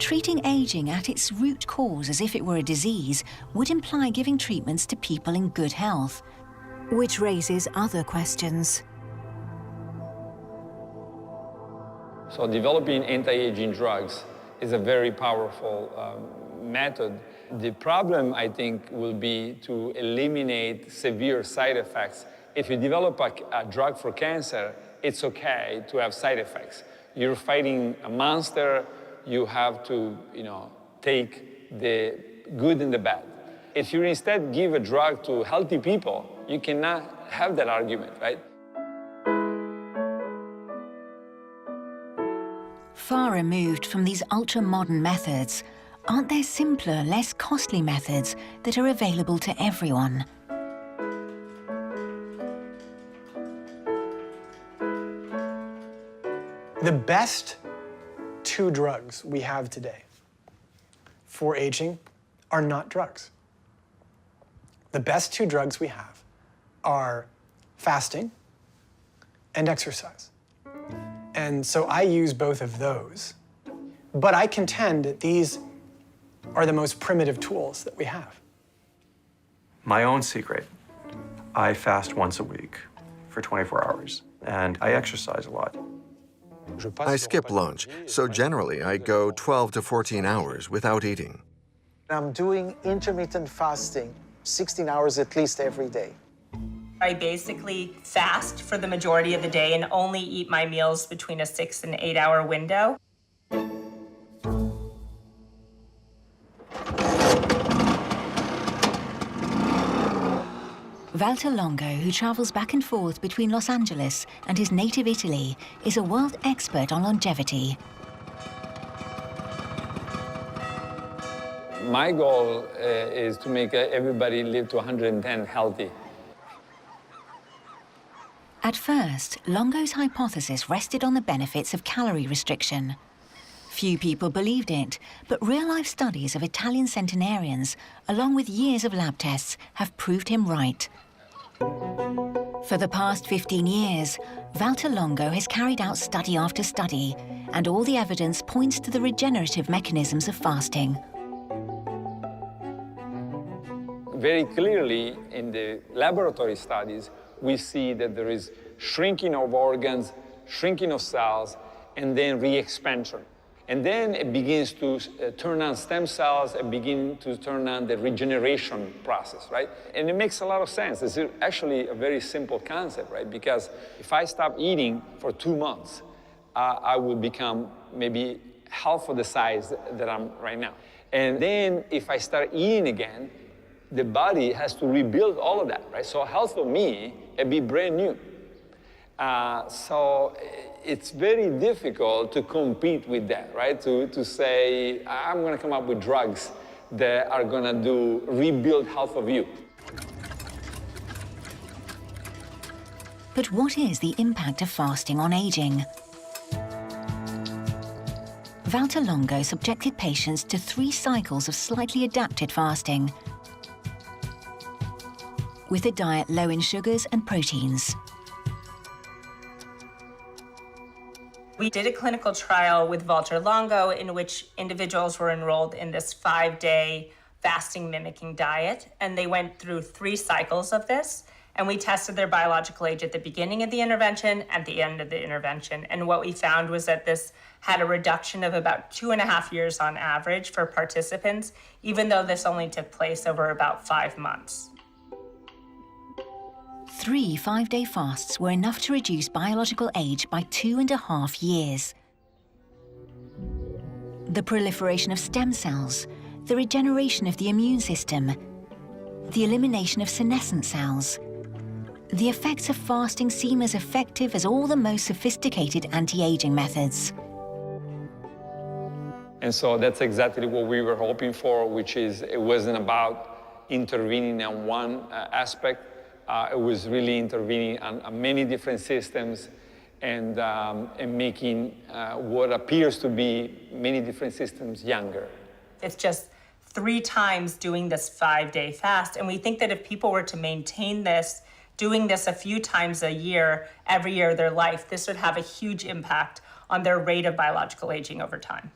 Treating aging at its root cause as if it were a disease would imply giving treatments to people in good health, which raises other questions. So developing anti-aging drugs is a very powerful method. The problem, I think, will be to eliminate severe side effects. If you develop a drug for cancer, it's okay to have side effects. You're fighting a monster. You have to, take the good and the bad. If you instead give a drug to healthy people, you cannot have that argument, right? Far removed from these ultra-modern methods, aren't there simpler, less costly methods that are available to everyone? The best two drugs we have today for aging are not drugs. The best two drugs we have are fasting and exercise. And so I use both of those. But I contend that these are the most primitive tools that we have. My own secret, I fast once a week for 24 hours, and I exercise a lot. I skip lunch, so generally I go 12 to 14 hours without eating. I'm doing intermittent fasting, 16 hours at least every day. I basically fast for the majority of the day and only eat my meals between a 6 and 8 hour window. Valter Longo, who travels back and forth between Los Angeles and his native Italy, is a world expert on longevity. My goal is to make everybody live to 110 healthy. At first, Longo's hypothesis rested on the benefits of calorie restriction. Few people believed it, but real-life studies of Italian centenarians, along with years of lab tests, have proved him right. For the past 15 years, Valter Longo has carried out study after study, and all the evidence points to the regenerative mechanisms of fasting. Very clearly, in the laboratory studies, we see that there is shrinking of organs, shrinking of cells, and then re-expansion. And then it begins to turn on stem cells and begin to turn on the regeneration process, right? And it makes a lot of sense. It's actually a very simple concept, right? Because if I stop eating for 2 months, I will become maybe half of the size that I'm right now. And then if I start eating again, the body has to rebuild all of that, right? So health for me, it'd be brand new. So it's very difficult to compete with that, right? To say, I'm gonna come up with drugs that are gonna rebuild health of you. But what is the impact of fasting on aging? Valter Longo subjected patients to 3 cycles of slightly adapted fasting, with a diet low in sugars and proteins. We did a clinical trial with Valter Longo in which individuals were enrolled in this 5-day fasting mimicking diet, and they went through 3 cycles of this, and we tested their biological age at the beginning of the intervention and the end of the intervention. And what we found was that this had a reduction of about 2.5 years on average for participants, even though this only took place over about 5 months. 3 5-day fasts were enough to reduce biological age by 2.5 years. The proliferation of stem cells, the regeneration of the immune system, the elimination of senescent cells. The effects of fasting seem as effective as all the most sophisticated anti-aging methods. And so that's exactly what we were hoping for, which is it wasn't about intervening on one aspect. It was really intervening on many different systems and making what appears to be many different systems younger. It's just 3 times doing this 5-day fast. And we think that if people were to maintain this, doing this a few times a year, every year of their life, this would have a huge impact on their rate of biological aging over time.